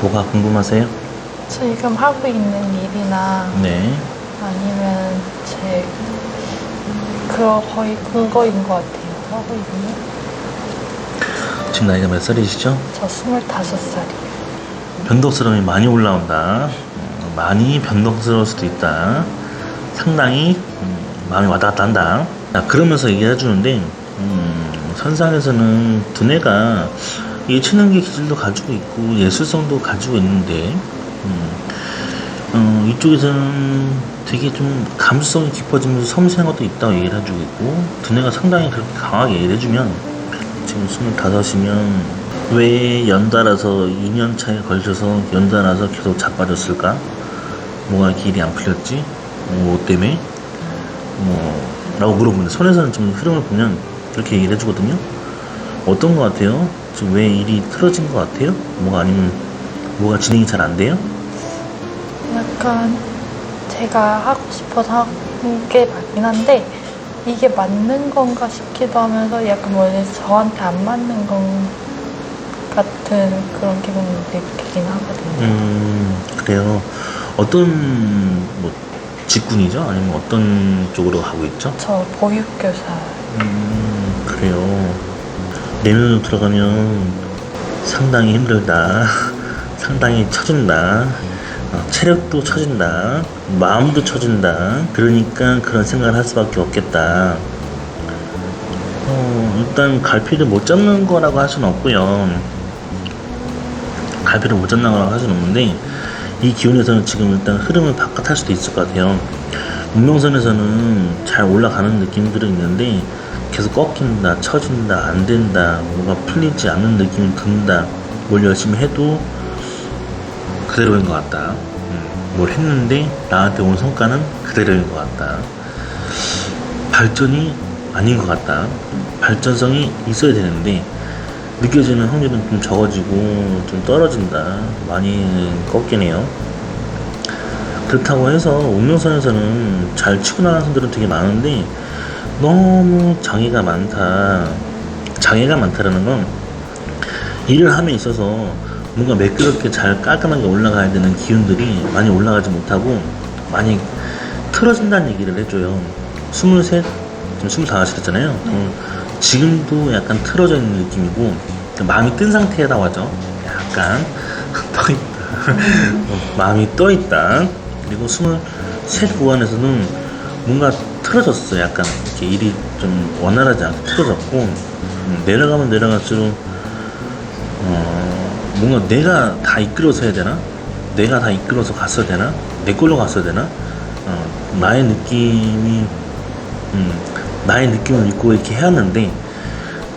뭐가 궁금하세요? 지금 하고 있는 일이나 네. 아니면 거의 그거인 것 같아요. 하고 있는 지금 나이가 몇 살이시죠? 저 25살이에요. 변덕스러움이 많이 올라온다. 많이 변덕스러울 수도 있다. 상당히 마음이 왔다 갔다 한다. 그러면서 얘기해 주는데 선상에서는 두뇌가 예체능계 기질도 가지고 있고 예술성도 가지고 있는데 이쪽에서는 되게 좀 감수성이 깊어지면서 섬세한 것도 있다고 얘기를 해주고 있고, 두뇌가 상당히 그렇게 강하게 얘기를 해주면, 지금 25이면 왜 연달아서 2년 차에 걸쳐서 연달아서 계속 자빠졌을까? 뭐가 길이 안 풀렸지? 뭐 때문에? 라고 물어보는데, 손에서는 지금 흐름을 보면 그렇게 얘기를 해주거든요. 어떤 것 같아요? 지금 왜 일이 틀어진 것 같아요? 아니면 뭐가 진행이 잘 안 돼요? 약간 제가 하고 싶어서 하는 게 맞긴 한데 이게 맞는 건가 싶기도 하면서 약간 원래 저한테 안 맞는 건 같은 그런 기분을 느끼긴 하거든요. 그래요. 어떤 직군이죠? 아니면 어떤 쪽으로 가고 있죠? 저 보육교사. 그래요. 내면으로 들어가면 상당히 힘들다. 상당히 처진다. 체력도 처진다. 마음도 처진다. 그러니까 그런 생각을 할 수밖에 없겠다. 일단 갈피를 못 잡는 거라고 할 수는 없고요. 갈피를 못 잡는 거라고 할 수는 없는데, 이 기운에서는 지금 일단 흐름을 바깥할 수도 있을 것 같아요. 운명선에서는 잘 올라가는 느낌들은 있는데 계속 꺾인다, 처진다, 안 된다, 뭐가 풀리지 않는 느낌이 든다. 뭘 열심히 해도 그대로인 것 같다. 뭘 했는데 나한테 온 성과는 그대로인 것 같다. 발전이 아닌 것 같다. 발전성이 있어야 되는데 느껴지는 확률은 좀 적어지고 좀 떨어진다. 많이 꺾이네요. 그렇다고 해서 운명선에서는 잘 치고 나가는 선들은 되게 많은데 너무 장애가 많다. 장애가 많다라는 건 일을 함에 있어서 뭔가 매끄럽게 잘 깔끔하게 올라가야 되는 기운들이 많이 올라가지 못하고 많이 틀어진다는 얘기를 해줘요. 23, 지금 25하셨잖아요. 지금도 약간 틀어져 있는 느낌이고 마음이 뜬 상태라고 하죠. 약간 떠있다. 마음이 떠있다. 그리고 23 구간에서는 뭔가 틀어졌어. 약간 이렇게 일이 좀 원활하지 않게 틀어졌고, 내려가면 내려갈수록 뭔가 내가 다 이끌어서 해야 되나? 내가 다 이끌어서 갔어야 되나? 내 걸로 갔어야 되나? 나의 느낌이 나의 느낌을 믿고 이렇게 해왔는데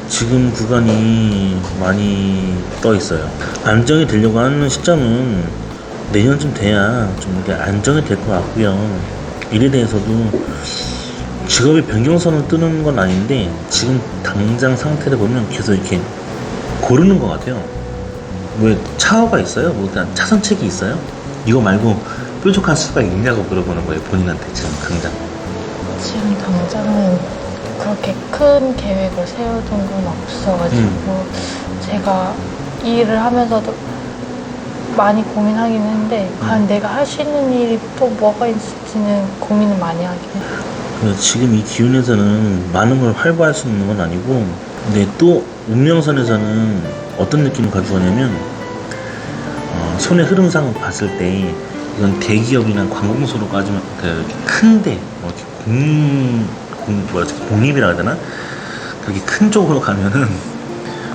지금 구간이 많이 떠 있어요. 안정이 되려고 하는 시점은 내년쯤 돼야 좀 이렇게 안정이 될 것 같고요. 일에 대해서도 직업의 변경선을 뜨는 건 아닌데 지금 당장 상태를 보면 계속 이렇게 고르는 것 같아요. 왜 차어가 있어요? 그냥 차선책이 있어요? 이거 말고 뾰족한 수가 있냐고 물어보는 거예요. 본인한테 지금 당장. 지금 당장은 그렇게 큰 계획을 세워둔 건 없어가지고 제가 이 일을 하면서도 많이 고민하긴 했는데 과연 내가 할 수 있는 일이 또 뭐가 있을지는 고민을 많이 하긴 해요. 지금 이 기운에서는 많은 걸 활보할 수 있는 건 아니고, 근데 또 운명선에서는 어떤 느낌을 가지고 가냐면 손의 흐름상 봤을 때 이건 대기업이나 관공서로 따지면 큰데 공립이라 해야 되나? 그렇게 큰 쪽으로 가면은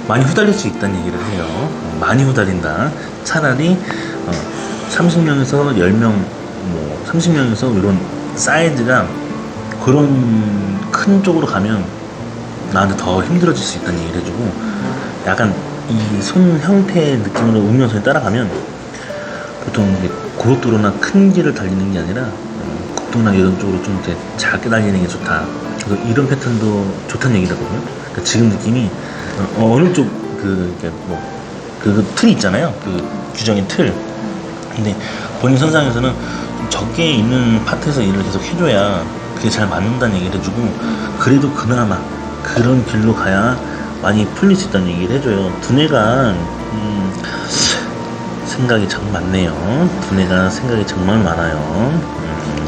많이 후달릴 수 있다는 얘기를 해요. 많이 후달린다. 차라리 30명에서 10명, 30명에서 이런 사이즈가 그런 큰 쪽으로 가면 나한테 더 힘들어질 수 있다는 얘기를 해주고, 약간 이 손 형태의 느낌으로 운명선에 따라가면 보통 이게 고속도로나 큰 길을 달리는 게 아니라 국도나 이런 쪽으로 좀 이렇게 작게 달리는 게 좋다. 그래서 이런 패턴도 좋다는 얘기거든요. 그러니까 지금 느낌이 어느 쪽 그 틀이 있잖아요. 그 규정의 틀. 근데 본인 선상에서는 좀 적게 있는 파트에서 일을 계속 해줘야 그게 잘 맞는다는 얘기를 해주고, 그래도 그나마 그런 길로 가야 많이 풀릴 수 있다는 얘기를 해줘요. 두뇌가 생각이 참 많네요. 두뇌가 생각이 정말 많아요.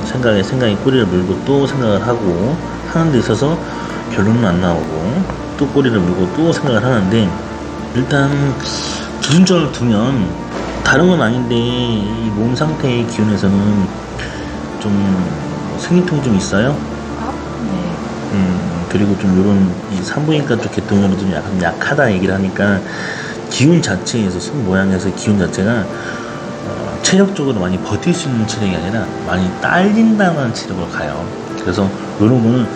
생각에 꼬리를 물고 또 생각을 하고 하는 데 있어서 결론은 안 나오고 또 꼬리를 물고 또 생각을 하는데, 일단 기준점을 두면 다른 건 아닌데 이 몸 상태의 기운에서는 좀 생리통이 좀 있어요. 아, 네. 그리고 좀 요런 이 산부인과 쪽 계통으로 좀 약간 약하다 얘기를 하니까, 기운 자체에서 손 모양에서 기운 자체가 체력적으로 많이 버틸 수 있는 체력이 아니라 많이 딸린다는 체력으로 가요. 그래서 요런 거는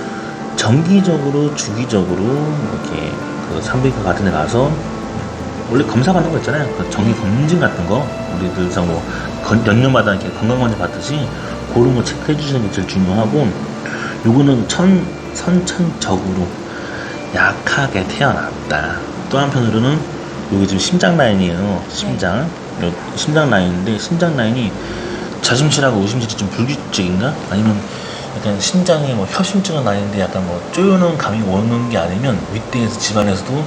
정기적으로 주기적으로 이렇게 그 산부인과 같은 데 가서 원래 검사 받는 거 있잖아요. 그 정기 검진 같은 거 우리들 뭐 연년마다 이렇게 건강검진 받듯이 그런 거 체크해 주시는 게 제일 중요하고, 요거는 선천적으로 약하게 태어났다. 또 한편으로는 여기 지금 심장 라인이에요. 심장. 심장 라인인데, 심장 라인이 자심실하고 우심실이 좀 불규칙인가? 아니면 약간 심장이 뭐 협심증은 아닌데 약간 뭐 쪼여놓은 감이 오는 게 아니면 윗대에서 집안에서도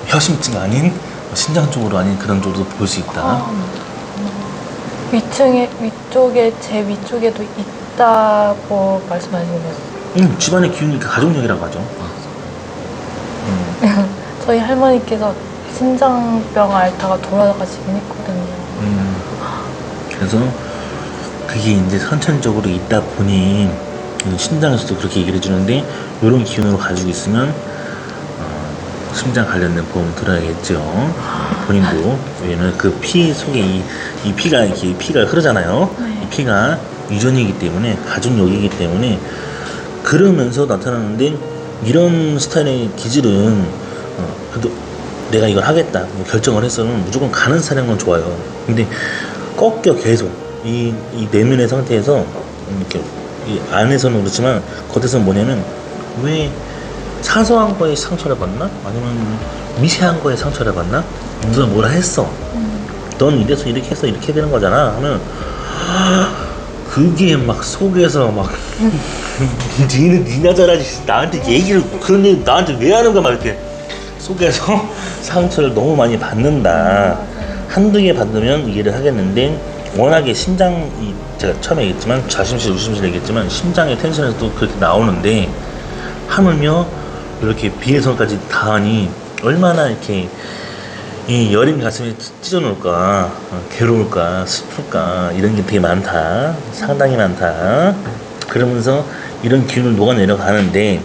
협심증 아닌 심장 쪽으로 아닌 그런 쪽으로 볼 수 있다. 위쪽에 제 위쪽에도 있다고 말씀하시는 거죠? 집안의 기운이 가족력이라고 하죠. 저희 할머니께서 심장병 앓다가 돌아가시긴 했거든요. 그래서 그게 이제 선천적으로 있다 보니 심장에서도 그렇게 얘기를 해주는데, 이런 기운으로 가지고 있으면 심장 관련된 보험 들어야겠죠. 본인도. 왜냐면 그 피 속에 이 피가 이렇게 피가 흐르잖아요. 네. 이 피가 유전이기 때문에, 가족력이기 때문에 그러면서 나타나는데, 이런 스타일의 기질은 그래도 내가 이걸 하겠다 뭐 결정을 했으면 무조건 가는 사람은 좋아요. 근데 꺾여 계속 이 내면의 상태에서 이렇게 이 안에서는 그렇지만 겉에서는 뭐냐면, 왜 사소한 거에 상처를 받나? 아니면 미세한 거에 상처를 받나? 누가 뭐라 했어. 넌 이래서 이렇게 해서 이렇게 해야 되는 거잖아 하면, 그게 막 속에서 막 니는 니나 잘하지 나한테 얘기를 그런 얘기 나한테 왜 하는 거야 막 이렇게 속에서 상처를 너무 많이 받는다. 한두 개 받으면 이해를 하겠는데, 워낙에 심장이 제가 처음에 얘기했지만 자심실 우심실 얘기했지만 심장의 텐션에서도 그렇게 나오는데, 하물며 이렇게 비해성까지 다하니 얼마나 이렇게 이 여린 가슴에 찢어놓을까, 괴로울까, 슬플까, 이런 게 되게 많다. 상당히 많다. 그러면서 이런 기운을 녹아내려가는데,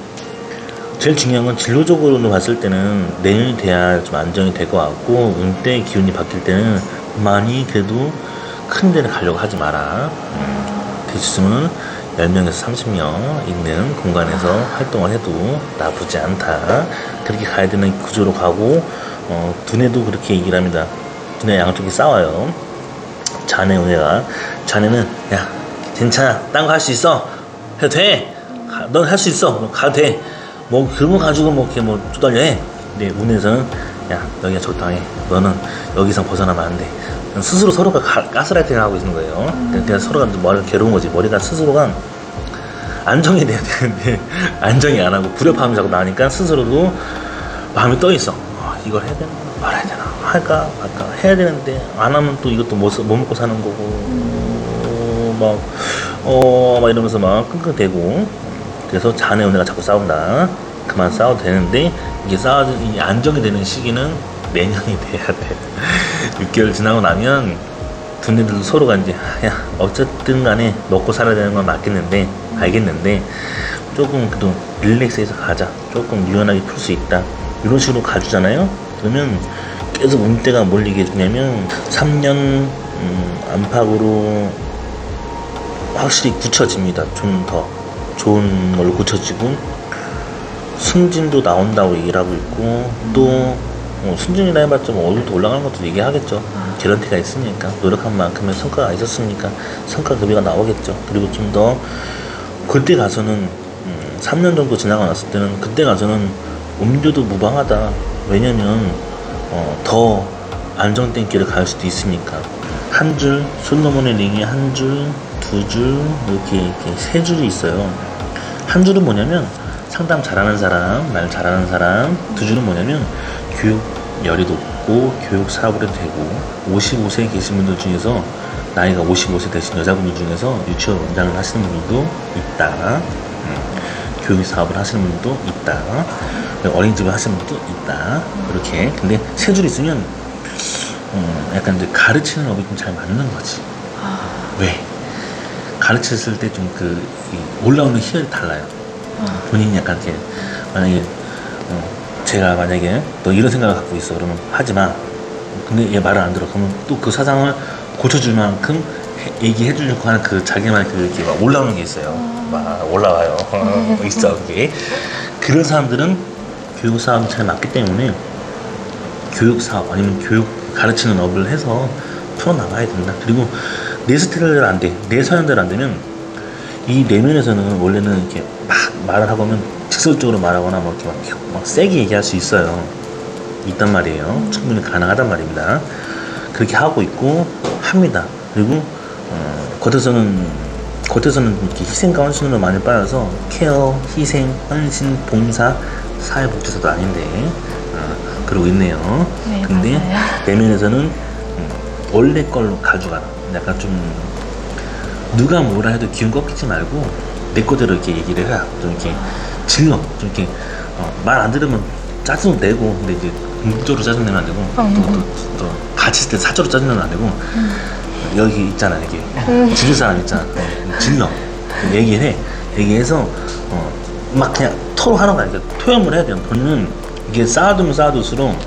제일 중요한 건 진로적으로 봤을 때는 내년이 돼야 좀 안정이 될 것 같고, 운대의 기운이 바뀔 때는 많이 그래도 큰 데를 가려고 하지 마라. 대충은 10명에서 30명 있는 공간에서 활동을 해도 나쁘지 않다. 그렇게 가야 되는 구조로 가고, 두뇌도 그렇게 얘기를 합니다. 두뇌 양쪽이 싸워요. 자네, 우뇌가. 자네는, 야, 괜찮아. 딴 거 할 수 있어. 해도 돼. 넌 할 수 있어. 너 가도 돼. 뭐, 그런 거 가지고 뭐, 이렇게 뭐, 쪼달려 해. 근데 우뇌에서는, 야, 여기가 적당해. 너는 여기서 벗어나면 안 돼. 스스로 서로가 가스라이팅을 하고 있는 거예요. 그래서 서로가 머리가 괴로운 거지. 머리가 스스로가 안정이 돼야 되는데, 안정이 안 하고 불협화음이 자꾸 나니까 스스로도 마음이 떠 있어. 이걸 해야 되나? 말아야 되나? 할까? 말까? 해야 되는데, 안 하면 또 이것도 못 먹고 사는 거고, 막 이러면서 막 끙끙대고. 그래서 자네 오늘가 자꾸 싸운다. 그만 싸워도 되는데, 이게 안정이 되는 시기는 내년이 돼야 돼. 6개월 지나고 나면 두뇌들도 서로가 이제, 야, 어쨌든 간에 먹고 살아야 되는 건 알겠는데, 조금 그래도 릴렉스해서 가자. 조금 유연하게 풀 수 있다. 이런 식으로 가주잖아요. 그러면 계속 운대가 뭘 얘기해주냐면, 3년 안팎으로 확실히 굳혀집니다. 좀 더 좋은 걸로 굳혀지고, 승진도 나온다고 얘기를 하고 있고, 또 승진이라 해봤자 뭐 얼굴도 올라가는 것도 얘기하겠죠. 개런티가 있으니까, 노력한 만큼의 성과가 있었으니까 성과급여가 나오겠죠. 그리고 좀 더 그때 가서는 3년 정도 지나고 났을 때는, 그때 가서는 음료도 무방하다. 왜냐면 더 안정된 길을 갈 수도 있으니까. 한 줄, 솔로몬의 링이 한 줄, 두 줄, 이렇게 세 줄이 있어요. 한 줄은 뭐냐면 상담 잘하는 사람, 말 잘하는 사람. 두 줄은 뭐냐면 교육 열이 높고 받고 교육 사업을 해도 되고 55세에 계신 분들 중에서 나이가 55세 되신 여자분들 중에서 유치원장을 하시는 분들도 있다. 교육 사업을 하시는 분들도 있다. 어린이집을 하시는 분들도 있다. 그렇게. 근데 세 줄 있으면 약간 이제 가르치는 업이 좀 잘 맞는 거지. 왜? 가르쳤을 때 좀 올라오는 희열이 달라요. 본인이 약간 이렇게 만약에 제가 만약에 너 이런 생각을 갖고 있어 그러면 하지 마. 근데 얘 말을 안 들어. 그러면 또 그 사상을 고쳐줄 만큼 얘기해 주려고 하는 자기만의 이렇게 막 올라오는 게 있어요. 막 올라와요. 있어 그게. 그런 사람들은 교육 사업이 잘 맞기 때문에 교육 사업 아니면 교육 가르치는 업을 해서 풀어나가야 된다. 그리고 내 스타일대로 안 돼. 내 서양대로 안 되면 이 내면에서는 원래는 이렇게 막 말을 하고 하면 직설적으로 말하거나 뭐 이렇게 막 세게 얘기할 수 있어요. 있단 말이에요. 충분히 가능하단 말입니다. 그렇게 하고 있고 합니다. 그리고 겉에서는 이렇게 희생과 헌신으로 많이 빠져서 케어, 희생, 헌신, 봉사, 사회복지사도 아닌데 그러고 있네요. 네, 근데 맞아요. 내면에서는 원래 걸로 가져가라. 약간 좀 누가 뭐라 해도 기운 꺾이지 말고 내 거대로 이렇게 얘기를 해라. 좀 이렇게 질러. 좀 이렇게 말 안 들으면 짜증 내고, 근데 이제 궁극적으로 짜증 내면 안 되고 또 같이 있을 때 사적으로 짜증 내면 안 되고 여기 있잖아 이게 질릴 사람 있잖아. 질러. 얘기해. 얘기해서 막 그냥 토로하는 거야. 그러니까 토염을 해야 돼요. 본인은 이게 쌓아두면 쌓아둘수록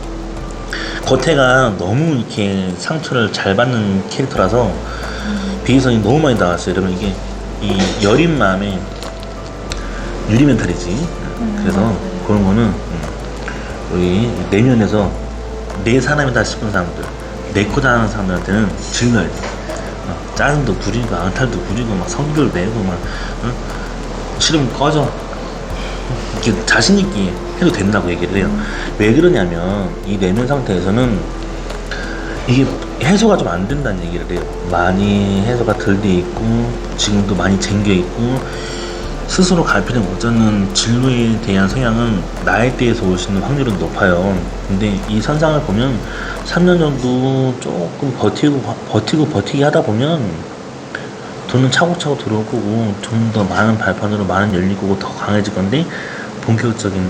겉에가 너무 이렇게 상처를 잘 받는 캐릭터라서 비위선이 너무 많이 나왔어요. 여러분 이게 이 여린 마음에 유리 멘탈이지. 그래서 그런 거는 우리 내면에서 내 사람이다 싶은 사람들, 내 거다 하는 사람들한테는 질러야 돼. 짜증도 부리고 앙탈도 부리고 막 성질 내고 막 싫으면 꺼져. 이렇게 자신 있게 해도 된다고 얘기를 해요. 왜 그러냐면 이 내면 상태에서는 이게 해소가 좀 안 된다는 얘기를 해요. 많이 해소가 덜 돼 있고 지금도 많이 쟁겨 있고 스스로 갈피를 못 잡는 진로에 대한 성향은 나이대에서 올 수 있는 확률은 높아요. 근데 이 선상을 보면 3년 정도 조금 버티기 하다 보면 돈은 차곡차곡 들어올 거고 좀 더 많은 발판으로 많은 열릴 거고 더 강해질 건데 본격적인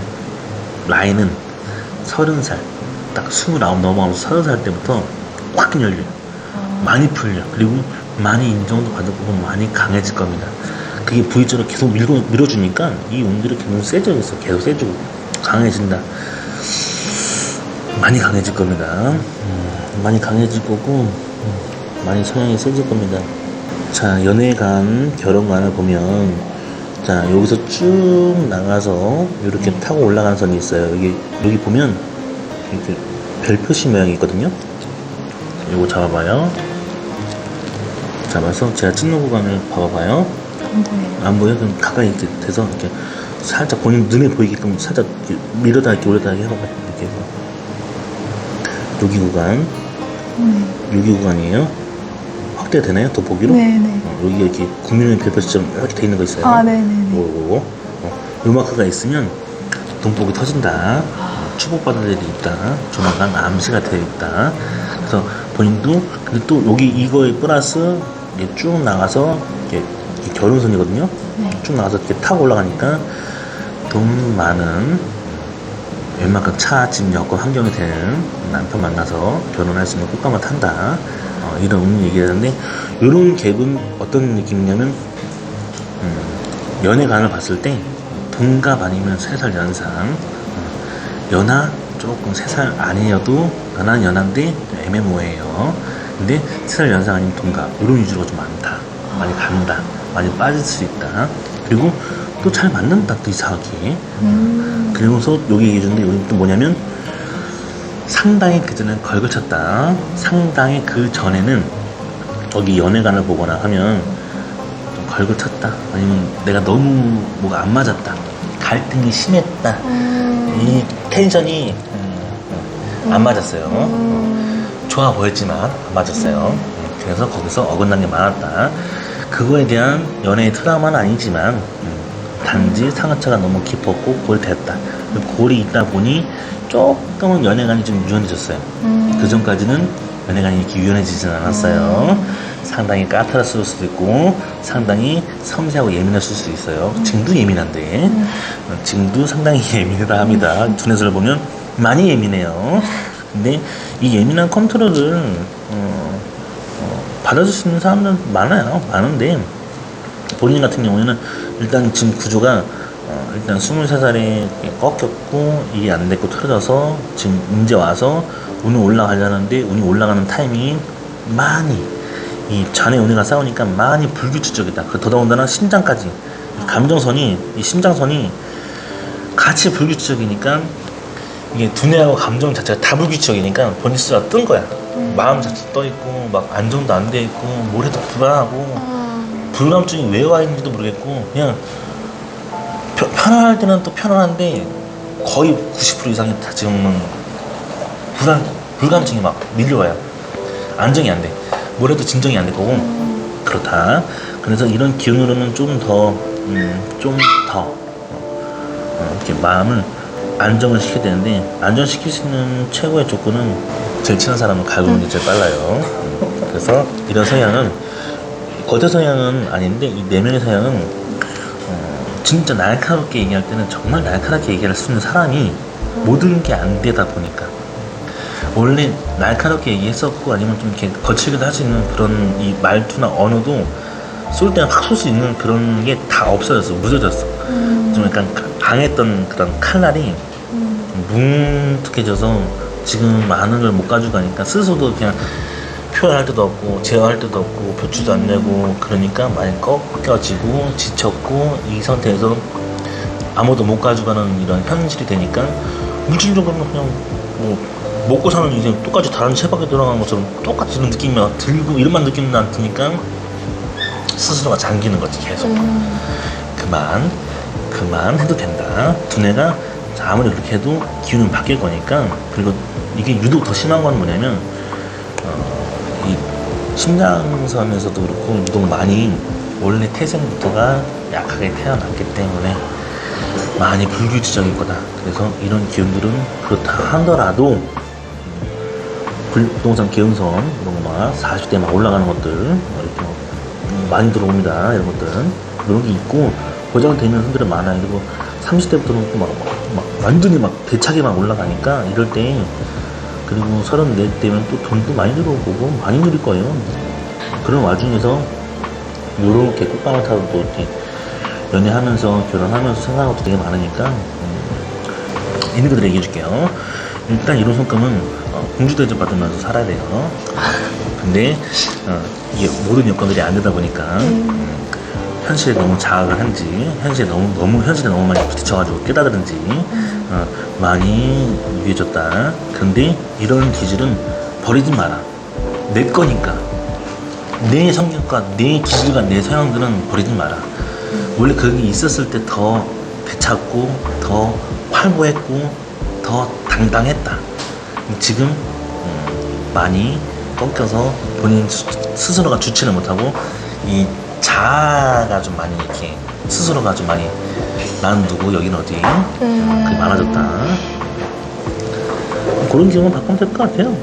라인은 30살 딱 29 넘어가면서 30살 때부터 확 열려. 많이 풀려. 그리고 많이 인정도 받을 거고 많이 강해질 겁니다. 그게 V자로 계속 밀어주니까 이 운들이 계속 세져 있어. 계속 세지고 강해진다. 많이 강해질 겁니다. 많이 강해질 거고 많이 성향이 세질 겁니다. 자, 연애관, 결혼관을 보면 자, 여기서 쭉 나가서 이렇게 타고 올라가는 선이 있어요. 여기 보면 이렇게 별 표시 모양이 있거든요. 요거 잡아봐요. 잡아서 제가 찍는 구간을 봐봐봐요. 안 보여요. 안 보여? 그럼 가까이 이렇게 돼서 이렇게 살짝 본인 눈에 보이게끔 살짝 이렇게 밀어다 이렇게 올려다 해봐봐요. 이렇게 해서 여기 구간, 여기 구간이에요. 확대되나요? 더 보기로? 네네. 여기 이렇게 국민의 별표처럼 이렇게 돼 있는 거 있어요. 아, 네네네. 요거 요 마크가 있으면 돈복이 터진다. 축복받은 일이 있다. 조만간 암시가 되어 있다. 그래서 본인도 근데 또 여기 이거에 플러스 이게 쭉 나가서 이렇게 결혼선이거든요. 네. 쭉 나가서 이렇게 타고 올라가니까 돈 많은 웬만큼 차, 집, 여건 환경이 되는 남편 만나서 결혼할 수 있는 꽃감을 탄다. 이런 얘기를 하는데 이런 갭은 어떤 느낌이냐면 연애관을 봤을 때 동갑 아니면 3살 연상 연하 조금 3살 아니어도 연한데 애매모호해요. 근데 3살 연상 아니면 동갑 이런 위주로 좀 많다. 많이 간다. 많이 빠질 수 있다. 그리고 또 잘 맞는다. 또 이상하게. 그러면서 여기 얘기해 주는데 여기 또 뭐냐면 상당히 그전엔 걸거쳤다. 상당히 그 전에는 여기 연애관을 보거나 하면 좀 걸거쳤다. 아니면 내가 너무 뭐가 안 맞았다. 갈등이 심했다. 이 텐션이 안 맞았어요. 좋아 보였지만 안 맞았어요. 그래서 거기서 어긋난 게 많았다. 그거에 대한 연애의 트라우마는 아니지만 단지 상하차가 너무 깊었고 골이 됐다. 골이 있다 보니 조금은 연애관이 좀 유연해졌어요. 그 전까지는 연애관이 이렇게 유연해지진 않았어요. 상당히 까탈스러울 수도 있고 상당히 섬세하고 예민했을 수도 있어요. 지금도 예민한데 지금도 상당히 예민하다 합니다. 두뇌를 보면 많이 예민해요. 근데 이 예민한 컨트롤을 받아줄 수 있는 사람들은 많은데 본인 같은 경우에는 일단 지금 구조가 일단 23살에 꺾였고 이게 안 됐고 틀어져서 지금 이제 와서 운이 올라가려는데 운이 올라가는 타이밍이 많이 이 잔의 운해가 싸우니까 많이 불규칙적이다. 더더군다나 심장까지 감정선이 이 심장선이 같이 불규칙적이니까 이게 두뇌하고 감정 자체가 다 불규칙적이니까 본인 스스로가 뜬 거야. 마음 자체 떠 있고 막 안정도 안 돼 있고 뭘 해도 불안하고 불감증이 왜 와 있는지도 모르겠고 그냥 편안할 때는 또 편안한데 거의 90% 이상이 다 지금은 불감증이 막 밀려와요. 안정이 안 돼. 뭘 해도 진정이 안 될 거고 그렇다. 그래서 이런 기운으로는 좀 더 이렇게 마음을 안정을 시켜야 되는데 안정시킬 수 있는 최고의 조건은 제일 친한 사람은 갈구는 게 제일 빨라요. 그래서 이런 성향은 거대 성향은 아닌데 이 내면의 성향은 진짜 날카롭게 얘기할 때는 정말 날카롭게 얘기할 수 있는 사람이 모든 게 안 되다 보니까 원래 날카롭게 얘기했었고 아니면 좀 이렇게 거칠게도 할 수 있는 그런 이 말투나 언어도 쏠 때는 확 쏠 수 있는 그런 게 다 없어졌어. 무뎌졌어. 좀 약간 강했던 그런 칼날이 뭉툭해져서 지금 많은 걸 못 가지고 가니까 스스로도 그냥 표현할 데도 없고 제어할 데도 없고 표출도 안 되고 그러니까 많이 꺾여지고 지쳤고 이 상태에서 아무도 못 가져가는 이런 현실이 되니까 물질적으로는 그냥 뭐 먹고 사는 인생 똑같이 다른 채박에 들어간 것처럼 똑같이 이런 느낌이 막 들고 이런만 느낌은 안 드니까 스스로가 잠기는 거지 계속. 그만 해도 된다. 두뇌가 아무리 그렇게 해도 기운은 바뀔 거니까. 그리고 이게 유독 더 심한 건 뭐냐면 이 심장선에서도 그렇고 유독 많이 원래 태생부터가 약하게 태어났기 때문에 많이 불규칙적일 거다. 그래서 이런 기운들은 그렇다 하더라도 부동산 계운선 이런 거 막 40대 막 올라가는 것들 이렇게 많이 들어옵니다. 이런 것들은 이런 게 있고 고정되는 분들은 많아요. 그리고 30대부터는 또 막 완전히 막 대차게 막 올라가니까 이럴 때 그리고 34 되면 또 돈도 많이 들어오고 많이 누릴 거예요. 그런 와중에서 요렇게 꽃감을 타도 또 이렇게 연애하면서 결혼하면서 생각하는 것도 되게 많으니까 있는 그대로 얘기해 줄게요. 일단 이런 성격은 공주 대접 받으면서 살아야 돼요. 근데 이게 모든 여건들이 안 되다 보니까 현실에 너무 자학을 한지 현실에 너무 많이 부딪혀가지고 깨달은지 많이 유해졌다. 그런데 이런 기질은 버리지 마라. 내 거니까 내 성격과 내 기질과 내 성향들은 버리지 마라. 원래 그게 있었을 때 더 되찾고 더 활보했고 더 당당했다. 지금 많이 꺾여서 본인 스스로가 주체를 못하고 이 자아가 좀 많이 이렇게 스스로가 좀 많이 나는 누구 여긴 어디 그게 많아졌다. 그런 경우는 바꾸면 될 것 같아요.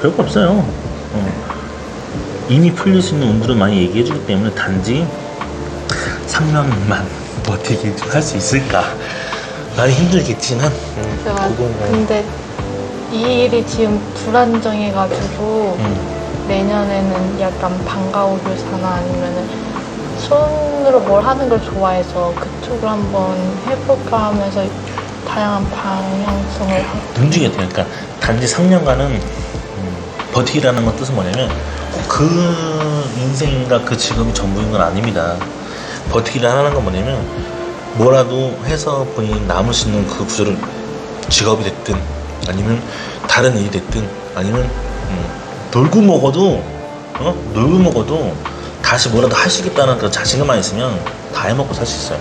별거 없어요. 이미 풀릴 수 있는 운들은 많이 얘기해 주기 때문에 단지 3년만 버티게 할 수 있을까 많이 힘들겠지만 근데 이 일이 지금 불안정해가지고 내년에는 약간 방과후를 사나 아니면은 손으로 뭘 하는 걸 좋아해서 그쪽을 한번 해볼까 하면서 다양한 방향성을 움직여야 돼요. 그러니까 단지 3년간은 버티기라는 건 뜻은 뭐냐면 그 인생과 그 직업이 전부인 건 아닙니다. 버티기를 하는 건 뭐냐면 뭐라도 해서 본인이 남을 수 있는 그 구조를 직업이 됐든 아니면 다른 일이 됐든 아니면 놀고 먹어도 다시 뭐라도 할 수 있겠다는 그 자신감만 있으면 다 해먹고 살 수 있어요.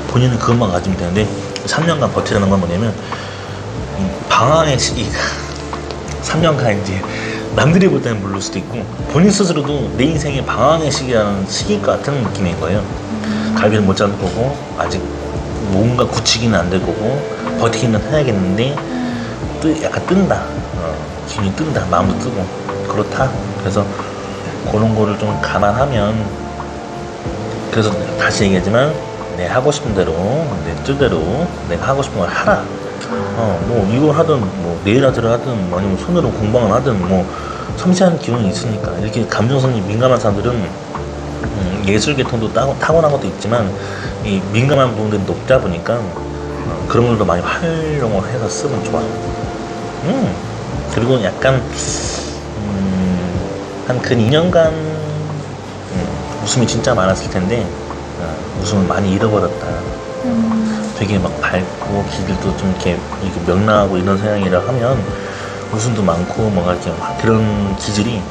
본인은 그것만 가지면 되는데 3년간 버티라는 건 뭐냐면 방황의 시기가 3년간 이제 남들이 볼 때는 모를 수도 있고 본인 스스로도 내 인생의 방황의 시기라는 시기 같은 느낌인 거예요. 갈비는 못 잡을 거고 아직 뭔가 굳히기는 안 될 거고 버티기는 해야겠는데 또 약간 뜬다. 기운이 뜬다. 마음도 뜨고 그렇다. 그래서 그런 거를 좀 감안하면, 그래서 다시 얘기하지만 내 하고 싶은 대로 내 뜻대로 내가 하고 싶은 걸 하라. 뭐 이걸 하든 뭐 네일 아트를 하든 뭐 아니면 손으로 공방을 하든 뭐 섬세한 기운이 있으니까. 이렇게 감정선이 민감한 사람들은 예술 계통도 타고난 것도 있지만 이 민감한 부분들이 높다 보니까 그런 걸도 많이 활용을 해서 쓰면 좋아. 그리고 약간 한 근 2년간 웃음이 진짜 많았을 텐데 웃음을 많이 잃어버렸다. 되게 막 밝고 길들도 좀 이렇게 명랑하고 이런 성향이라 하면 웃음도 많고 뭔가 이렇게 막 그런 기질이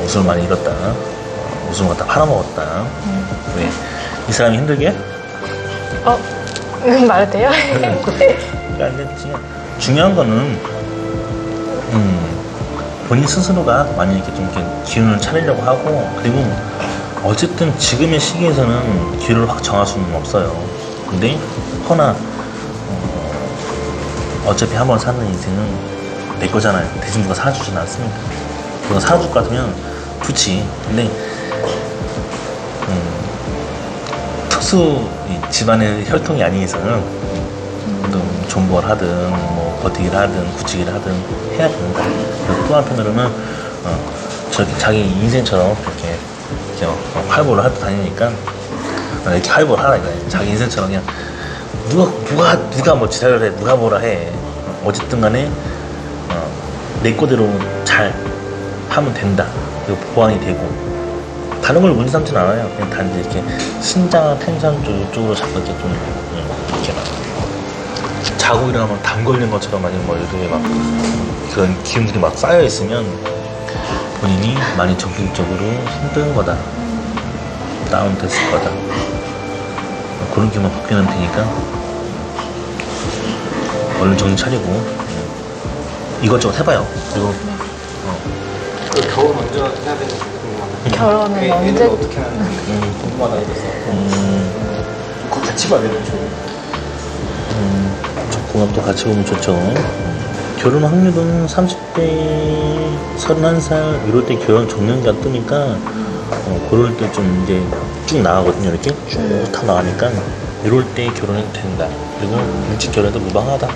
웃음을 많이 잃었다. 웃음을 갖다 팔아먹었다. 왜? 이 사람이 힘들게? 말해도 돼요? 안 됐지. 중요한 거는 본인 스스로가 많이 이렇게 좀 이렇게 기운을 차리려고 하고, 그리고 어쨌든 지금의 시기에서는 기운을 확 정할 수는 없어요. 근데 허나 어차피 한 번 사는 인생은 내 거잖아요. 대신 누가 살아주진 않습니다. 누가 살아줄 것 같으면 좋지. 근데 특수 집안의 혈통이 아닌 이상은 또 존버를 하든 뭐 버티기를 하든 굳히기를 하든 해야 된다. 또 한편으로는 자기 인생처럼 이렇게 활보를 하고 다니니까 이렇게 활보를 하라 이거야. 자기 인생처럼 그냥 누가 뭐 지랄을 해, 누가 뭐라 해. 어쨌든 간에 내 거대로 잘 하면 된다. 그리고 보완이 되고 다른 걸 문제 삼진 않아요. 그냥 단지 이렇게 신장, 텐션 쪽으로 자꾸 이렇게 좀 이렇게 막 자고 일어나면 담 걸린 것처럼 아니면 뭐 이렇게 막 그런 기운들이 막 쌓여 있으면 본인이 많이 정신적으로 힘든 거다. 다운됐을 거다. 그런 기운만 바뀌면 되니까 얼른 정신 차리고 이것저것 해봐요. 그리고 그 결혼 언제 해야 되는지 궁금하다. 결혼은 애는 언제? 어떻게 하는지 궁금하다 이랬어. 그거 같이 봐야 되는 죠. 궁합도 같이 보면 좋죠. 결혼 확률은 30대 31살 이럴 때 결혼 정년기가 뜨니까 그럴 때 좀 이제 쭉 나가거든요. 이렇게 쭉 다 나가니까 이럴 때 결혼해도 된다. 그리고 일찍 결혼해도 무방하다.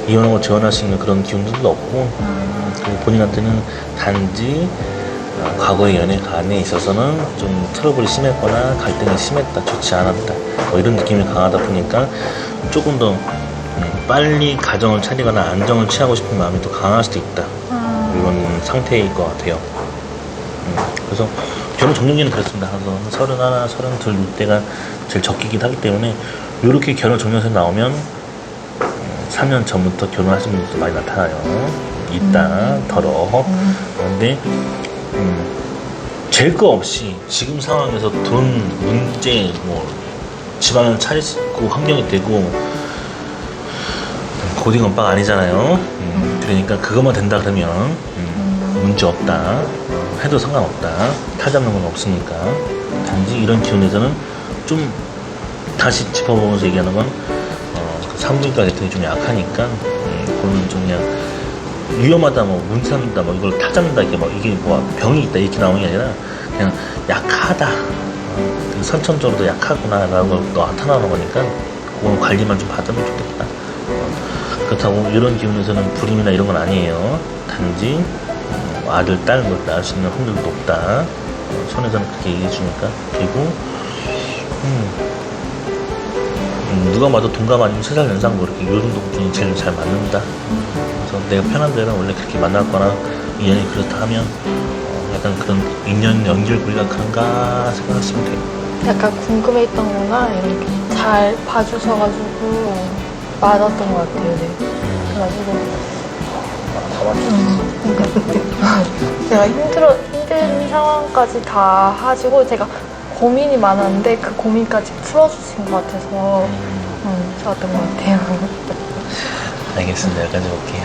이혼하고 재혼할 수 있는 그런 기운들도 없고, 그리고 본인한테는 단지 과거의 연애관에 있어서는 좀 트러블이 심했거나 갈등이 심했다, 좋지 않았다, 뭐 이런 느낌이 강하다 보니까 조금 더 빨리 가정을 차리거나 안정을 취하고 싶은 마음이 더 강할 수도 있다. 이런 상태일 것 같아요. 그래서 결혼 정년기는 그렇습니다. 그래서 31, 32 이때가 제일 적기긴 하기 때문에 이렇게 결혼 정년세 나오면 3년 전부터 결혼하시는 분들도 많이 나타나요. 있다, 더러. 그런데 잴 거 없이 지금 상황에서 돈 문제, 뭐 집안을 차릴 수 있고 환경이 되고 고딩 오빠가 아니잖아요. 그러니까 그것만 된다 그러면 문제 없다. 해도 상관없다. 타잡는 건 없으니까. 단지 이런 기운에서는 좀 다시 짚어보면서 얘기하는 건 산부인과 계통이 좀 약하니까 그거는 좀 그냥 위험하다, 뭐 문제 삼는다, 뭐 이걸 타잡는다, 이게 뭐 병이 있다 이렇게 나오는 게 아니라 그냥 약하다. 선천적으로도 약하구나 라는 걸 나타나는 거니까 그건 관리만 좀 받으면 좋겠다. 그렇다고 이런 기운에서는 불임이나 이런 건 아니에요. 단지 아들, 딸 뭐 낳을 수 있는 확률이 높다. 손에서는 그렇게 얘기해 주니까. 그리고 누가 봐도 동갑 아니면 3살 연상 뭐 이렇게 요런 독준이 제일 잘 맞는다. 그래서 내가 편한 데는 원래 그렇게 만날 거나 인연이 그렇다 하면 약간 그런 인연 연결고리가 그런가 생각하시면 돼요. 약간 궁금했던 거나 이렇게 잘 봐주셔가지고 맞았던 것 같아요. 네. 그래가지고 제가 힘든 상황까지 다 하시고 제가 고민이 많았는데 그 고민까지 풀어주신 것 같아서 좋았던 것 같아요. 알겠습니다. 여기까지 볼게요.